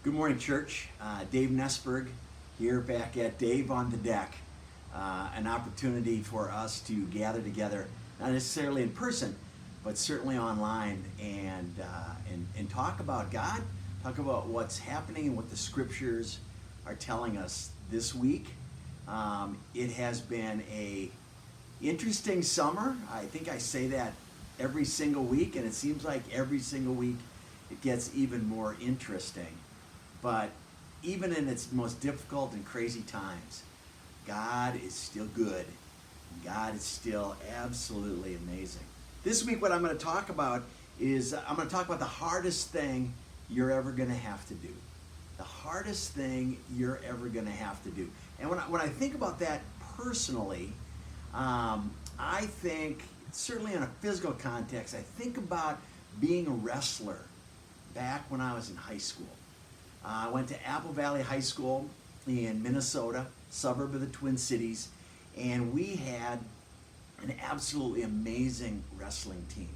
Good morning, church. Dave Nesberg here back at Dave on the Deck. An opportunity for us to gather together, not necessarily in person, but certainly online, and talk about God, talk about what's happening and what the scriptures are telling us this week. It has been a interesting summer. I think I say that every single week, and it seems like every single week it gets even more interesting. But even in its most difficult and crazy times, God is still good. God is still absolutely amazing. This week, what I'm going to talk about is I'm going to talk about the hardest thing you're ever going to have to do. The hardest thing you're ever going to have to do. And when I think about that personally, I think, certainly in a physical context, I think about being a wrestler back when I was in high school. I went to Apple Valley High School in Minnesota, suburb of the Twin Cities, and we had an absolutely amazing wrestling team.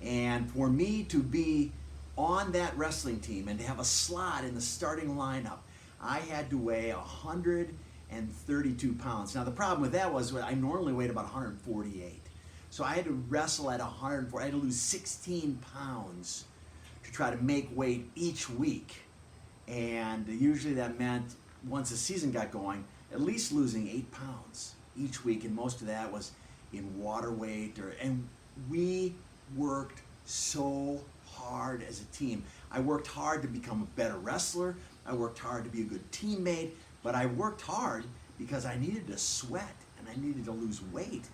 And for me to be on that wrestling team and to have a slot in the starting lineup, I had to weigh 132 pounds. Now the problem with that was I normally weighed about 148. So I had to wrestle at 104. I had to lose 16 pounds to try to make weight each week. And usually that meant, once the season got going, at least losing 8 pounds each week, and most of that was in water weight. And we worked so hard as a team. I worked hard to become a better wrestler. I worked hard to be a good teammate, but I worked hard because I needed to sweat, and I needed to lose weight,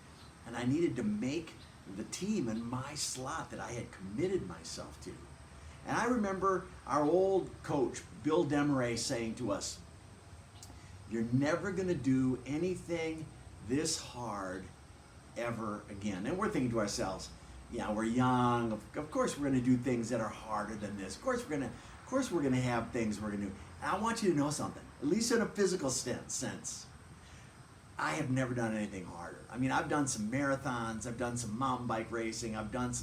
and I needed to make the team in my slot that I had committed myself to. And I remember our old coach, Bill Demaray, saying to us, "You're never going to do anything this hard ever again." And we're thinking to ourselves, yeah, we're young. Of course we're going to do things that are harder than this. Of course we're going to have things we're going to do. And I want you to know something, at least in a physical sense. I have never done anything harder. I mean, I've done some marathons, I've done some mountain bike racing, I've done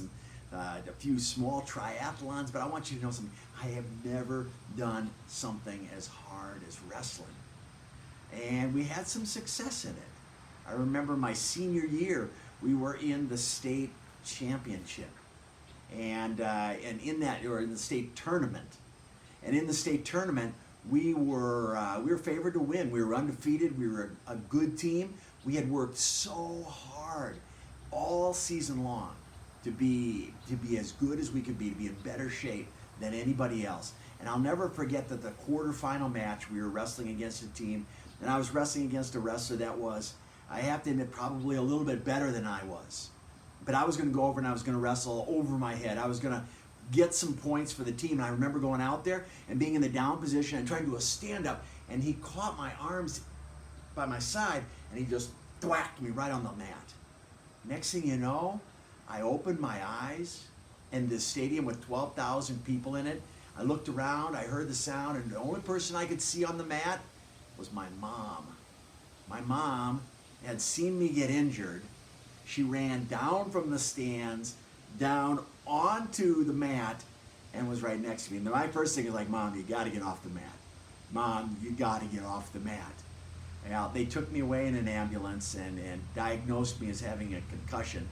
a few small triathlons, but I want you to know something. I have never done something as hard as wrestling. And we had some success in it. I remember my senior year, we were in the state championship, and in that, or in the state tournament. And in the state tournament, we were favored to win. We were undefeated. We were a good team. We had worked so hard all season long to be as good as we could be, to be in better shape than anybody else. And I'll never forget that the quarterfinal match, we were wrestling against a team, and I was wrestling against a wrestler that was, I have to admit, probably a little bit better than I was. But I was going to go over and I was going to wrestle over my head. I was going to get some points for the team. And I remember going out there and being in the down position and trying to do a stand-up, and he caught my arms by my side and he just thwacked me right on the mat. Next thing you know, I opened my eyes, and this stadium with 12,000 people in it, I looked around, I heard the sound, and the only person I could see on the mat was my mom. My mom had seen me get injured. She ran down from the stands, down onto the mat, and was right next to me. And my first thing is like, "Mom, you got to get off the mat. Mom, you got to get off the mat." Well, they took me away in an ambulance and diagnosed me as having a concussion.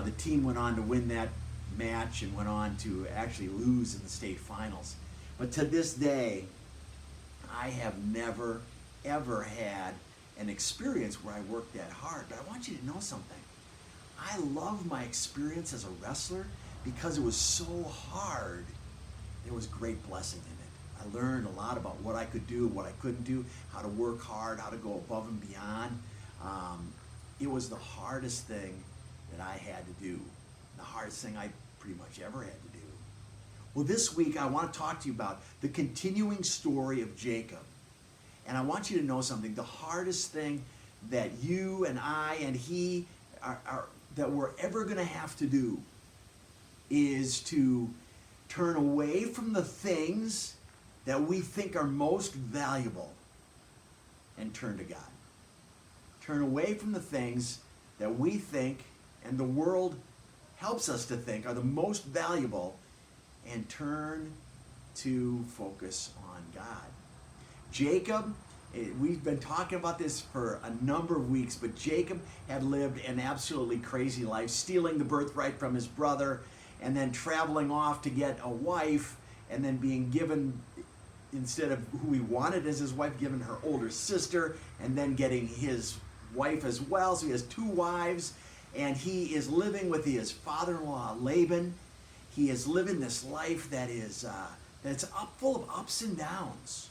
The team went on to win that match and went on to actually lose in the state finals. But to this day, I have never, ever had an experience where I worked that hard. But I want you to know something. I love my experience as a wrestler because it was so hard. There was great blessing in it. I learned a lot about what I could do, what I couldn't do, how to work hard, how to go above and beyond. It was the hardest thing that I had to do, the hardest thing I pretty much ever had to do. Well, this week I want to talk to you about the continuing story of Jacob. And I want you to know something. The hardest thing that you and I and he that we're ever going to have to do is to turn away from the things that we think are most valuable and turn to God. Turn away from the things that we think and the world helps us to think are the most valuable, and turn to focus on God. Jacob, we've been talking about this for a number of weeks, but Jacob had lived an absolutely crazy life, stealing the birthright from his brother, and then traveling off to get a wife, and then being given, instead of who he wanted as his wife, given her older sister, and then getting his wife as well. So he has 2 wives, and he is living with his father-in-law Laban. He is living this life that is full of ups and downs,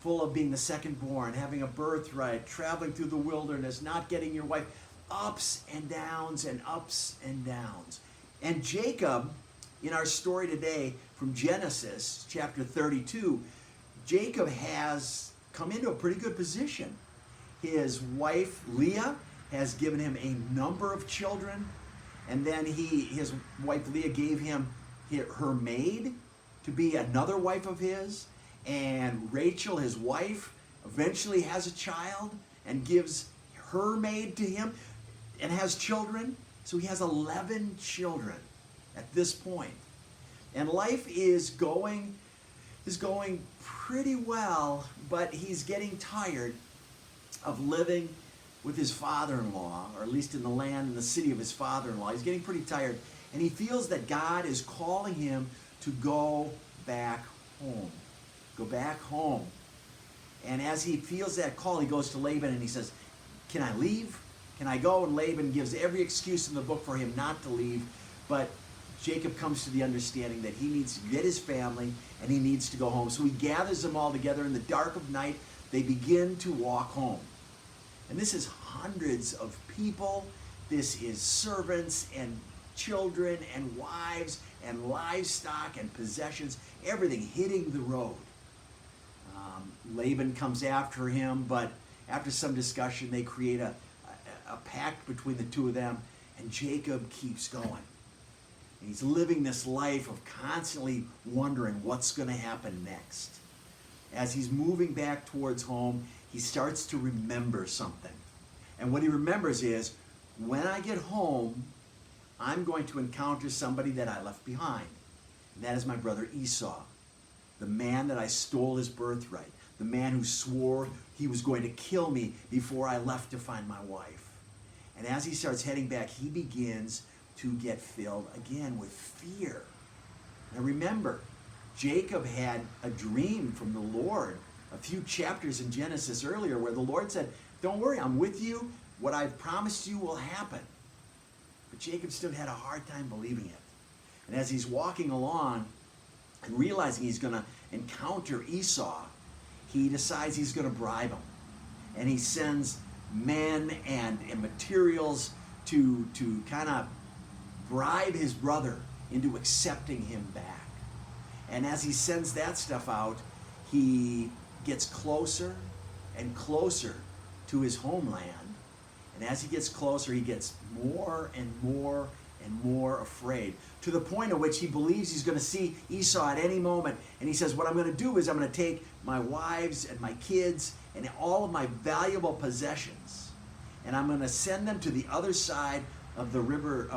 full of being the second born, having a birthright, traveling through the wilderness, not getting your wife, ups and downs and ups and downs. And Jacob, in our story today from Genesis chapter 32, Jacob has come into a pretty good position. His wife Leah has given him a number of children, and then his wife Leah gave him her maid to be another wife of his, and Rachel, his wife, eventually has a child and gives her maid to him and has children. So he has 11 children at this point. And life is going pretty well, but he's getting tired of living with his father-in-law, or at least in the land and the city of his father-in-law. He's getting pretty tired, and he feels that God is calling him to go back home. Go back home. And as he feels that call, he goes to Laban and he says, "Can I leave? Can I go?" And Laban gives every excuse in the book for him not to leave, but Jacob comes to the understanding that he needs to get his family and he needs to go home. So he gathers them all together in the dark of night. They begin to walk home. And this is hundreds of people. This is servants and children and wives and livestock and possessions, everything hitting the road. Laban comes after him, but after some discussion, they create a pact between the two of them, and Jacob keeps going. And he's living this life of constantly wondering what's going to happen next. As he's moving back towards home, he starts to remember something. And what he remembers is, when I get home, I'm going to encounter somebody that I left behind. And that is my brother Esau, the man that I stole his birthright, the man who swore he was going to kill me before I left to find my wife. And as he starts heading back, he begins to get filled again with fear. Now remember, Jacob had a dream from the Lord a few chapters in Genesis earlier where the Lord said, "Don't worry, I'm with you. What I've promised you will happen." But Jacob still had a hard time believing it. And as he's walking along and realizing he's going to encounter Esau, he decides he's going to bribe him. And he sends men and materials to kind of bribe his brother into accepting him back. And as he sends that stuff out, he gets closer and closer to his homeland. And as he gets closer, he gets more and more and more afraid, to the point at which he believes he's going to see Esau at any moment. And he says, what I'm going to do is I'm going to take my wives and my kids and all of my valuable possessions, and I'm going to send them to the other side of the river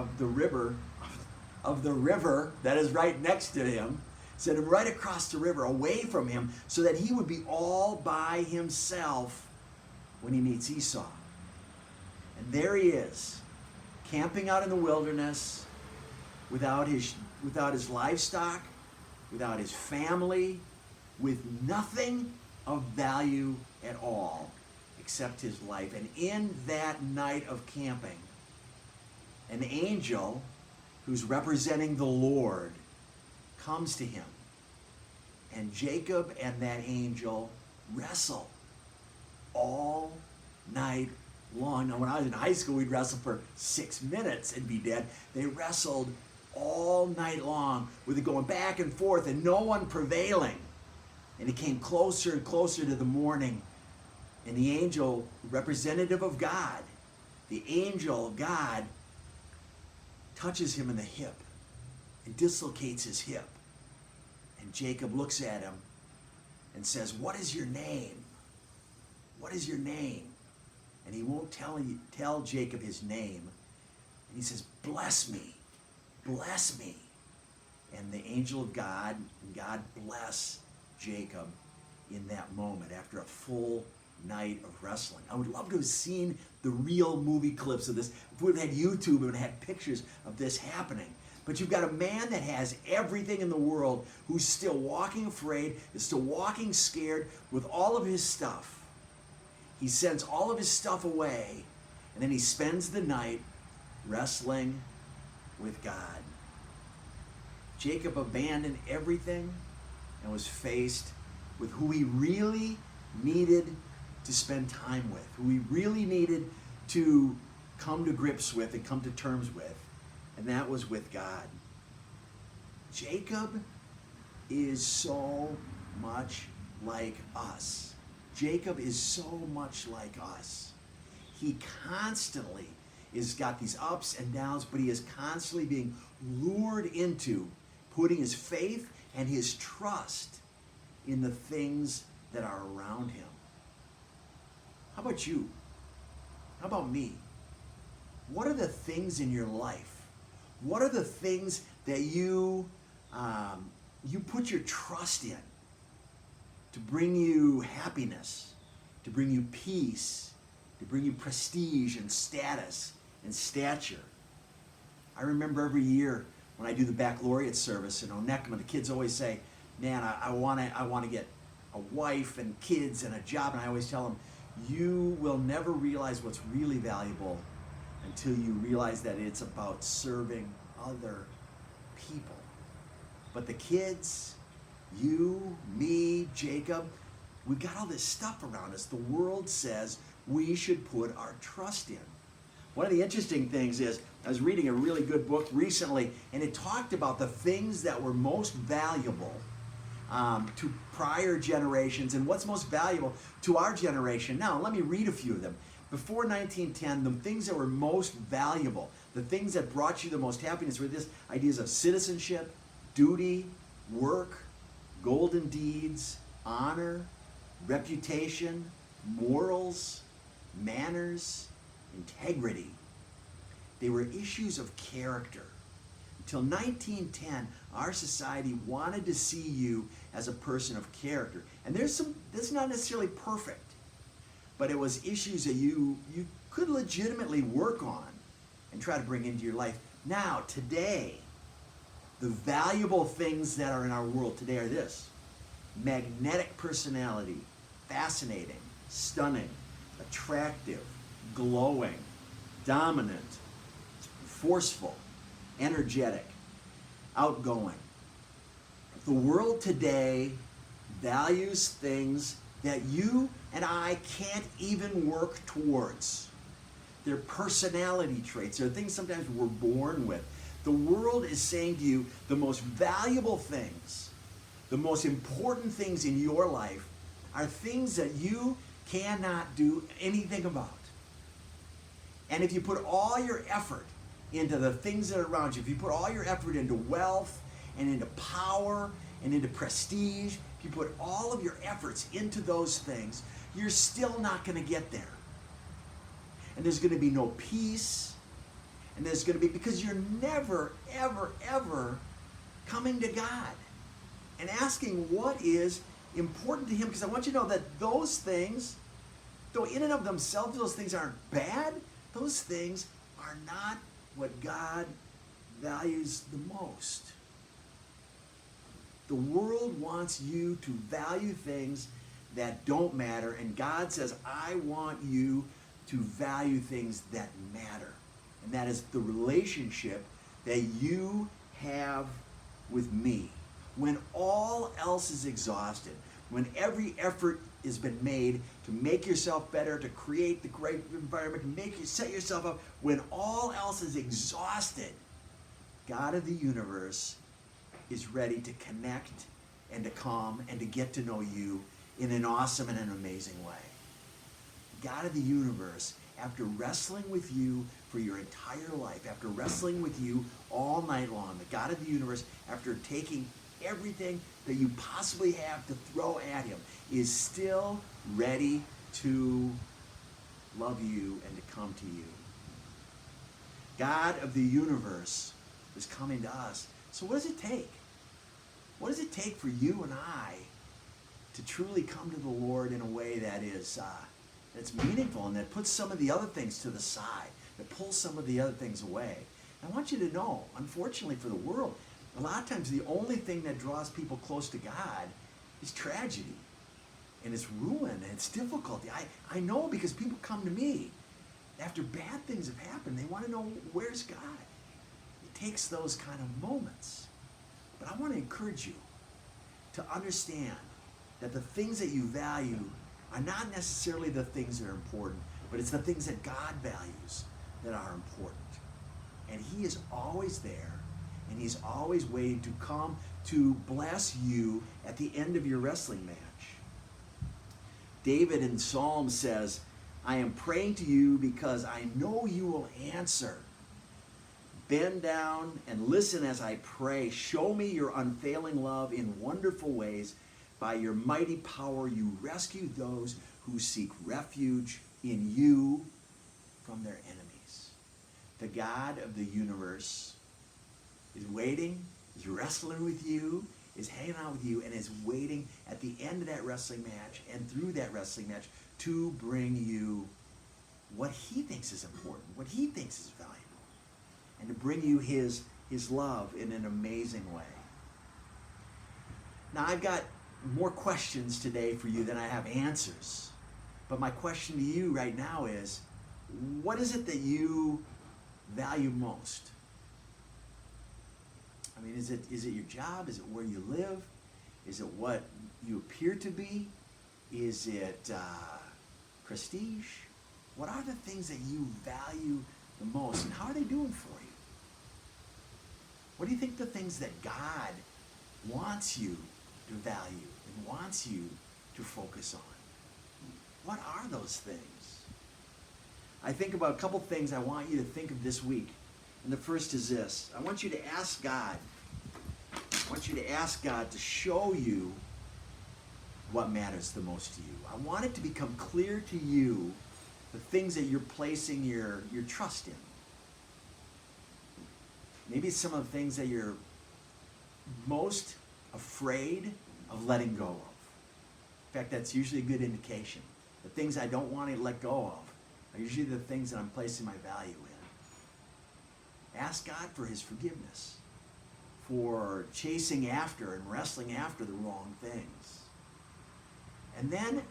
that is right next to him, send him right across the river away from him, so that he would be all by himself when he meets Esau. And there he is, camping out in the wilderness without his livestock, without his family, with nothing of value at all except his life. And in that night of camping, an angel who's representing the Lord comes to him. And Jacob and that angel wrestle all night long. Now, when I was in high school, we'd wrestle for 6 minutes and be dead. They wrestled all night long, with it going back and forth and no one prevailing. And it came closer and closer to the morning. And the angel, representative of God, the angel of God, touches him in the hip and dislocates his hip. And Jacob looks at him and says, "What is your name? What is your name?" And he won't tell Jacob his name. And he says, "Bless me, bless me." And the angel of God, God bless Jacob in that moment after a full night of wrestling. I would love to have seen the real movie clips of this. If we would have had YouTube, we would have had pictures of this happening. But you've got a man that has everything in the world who's still walking afraid, is still walking scared with all of his stuff. He sends all of his stuff away, and then he spends the night wrestling with God. Jacob abandoned everything and was faced with who he really needed to spend time with, who he really needed to come to grips with and come to terms with, and that was with God. Jacob is so much like us. Jacob is so much like us. He constantly has got these ups and downs, but he is constantly being lured into putting his faith and his trust in the things that are around him. How about you? How about me? What are the things in your life? What are the things that you put your trust in to bring you happiness, to bring you peace, to bring you prestige and status and stature? I remember every year when I do the baccalaureate service in Onekama, the kids always say, man, I want to get a wife and kids and a job. And I always tell them, you will never realize what's really valuable until you realize that it's about serving other people. But the kids, you, me, Jacob, we've got all this stuff around us. The world says we should put our trust in. One of the interesting things is, I was reading a really good book recently, and it talked about the things that were most valuable to prior generations and what's most valuable to our generation now. Let me read a few of them. Before 1910, the things that were most valuable, the things that brought you the most happiness were this ideas of citizenship, duty, work, golden deeds, honor, reputation, morals, manners, integrity. They were issues of character. Until 1910, our society wanted to see you as a person of character. And that's not necessarily perfect, but it was issues that you could legitimately work on and try to bring into your life. Now, today, the valuable things that are in our world today are this: magnetic personality, fascinating, stunning, attractive, glowing, dominant, forceful, energetic, outgoing. The world today values things that you and I can't even work towards. They're personality traits. They're things sometimes we're born with. The world is saying to you the most valuable things, the most important things in your life are things that you cannot do anything about. And if you put all your effort into the things that are around you, if you put all your effort into wealth and into power and into prestige, if you put all of your efforts into those things, you're still not going to get there. And there's going to be no peace. And there's going to be, because you're never, ever, ever coming to God and asking what is important to Him. Because I want you to know that those things, though in and of themselves those things aren't bad, those things are not what God values the most. The world wants you to value things that don't matter, and God says, I want you to value things that matter. And that is the relationship that you have with me. When all else is exhausted, when every effort has been made to make yourself better, to create the great environment, to set yourself up, when all else is exhausted, God of the universe is ready to connect and to come and to get to know you in an awesome and an amazing way. God of the universe, after wrestling with you for your entire life, after wrestling with you all night long, the God of the universe, after taking everything that you possibly have to throw at Him, is still ready to love you and to come to you. God of the universe is coming to us So what does it take? What does it take for you and I to truly come to the Lord in a way that is that's meaningful and that puts some of the other things to the side, that pulls some of the other things away? I want you to know, unfortunately for the world, a lot of times the only thing that draws people close to God is tragedy. And it's ruin, and it's difficulty. I know, because people come to me after bad things have happened. They want to know, where's God? It takes those kind of moments. But I want to encourage you to understand that the things that you value are not necessarily the things that are important, but it's the things that God values that are important. And He is always there, and He's always waiting to come to bless you at the end of your wrestling match. David in Psalm says, I am praying to you because I know you will answer. Bend down and listen as I pray. Show me your unfailing love in wonderful ways. By your mighty power, you rescue those who seek refuge in you from their enemies. The God of the universe is waiting, is wrestling with you, is hanging out with you, and is waiting at the end of that wrestling match and through that wrestling match to bring you what He thinks is important, what He thinks is valuable, and to bring you His love in an amazing way. Now, I've got more questions today for you than I have answers. But my question to you right now is, what is it that you value most? I mean, is it your job? Is it where you live? Is it what you appear to be? Is it prestige? What are the things that you value the most, and how are they doing for you? What do you think the things that God wants you to value and wants you to focus on? What are those things? I think about a couple things I want you to think of this week. And the first is this. I want you to ask God. I want you to ask God to show you what matters the most to you. I want it to become clear to you the things that you're placing your trust in. Maybe some of the things that you're most afraid of letting go of. In fact, that's usually a good indication. The things I don't want to let go of are usually the things that I'm placing my value in. Ask God for His forgiveness for chasing after and wrestling after the wrong things. And then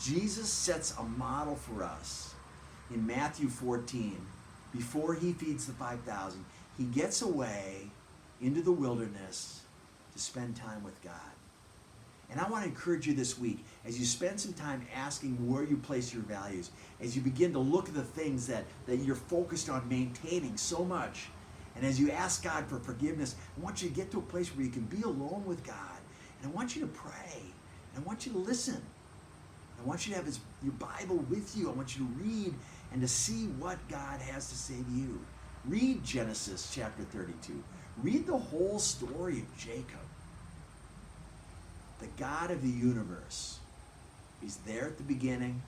Jesus sets a model for us in Matthew 14. Before He feeds the 5,000, He gets away into the wilderness to spend time with God. And I want to encourage you this week, as you spend some time asking where you place your values, as you begin to look at the things that you're focused on maintaining so much, and as you ask God for forgiveness, I want you to get to a place where you can be alone with God. And I want you to pray. And I want you to listen. I want you to have your Bible with you. I want you to read and to see what God has to say to you. Read Genesis chapter 32. Read the whole story of Jacob. The God of the universe. He's there at the beginning.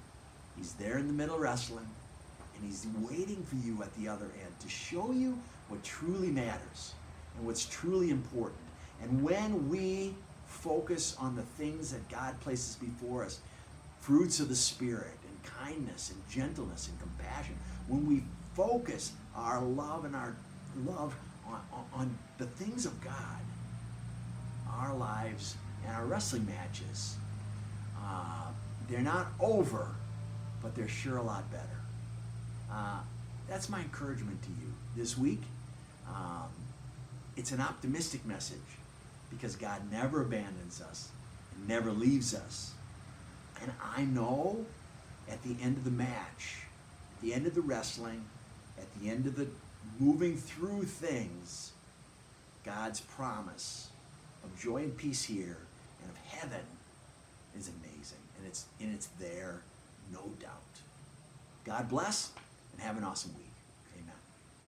He's there in the middle wrestling. And He's waiting for you at the other end to show you what truly matters and what's truly important. And when we focus on the things that God places before us, fruits of the Spirit and kindness and gentleness and compassion, when we focus our love on the things of God, our lives and our wrestling matches, they're not over, but they're sure a lot better. That's my encouragement to you this week. It's an optimistic message because God never abandons us and never leaves us. And I know at the end of the match, at the end of the wrestling, at the end of the moving through things, God's promise of joy and peace here and of heaven is amazing. And it's there, no doubt. God bless and have an awesome week.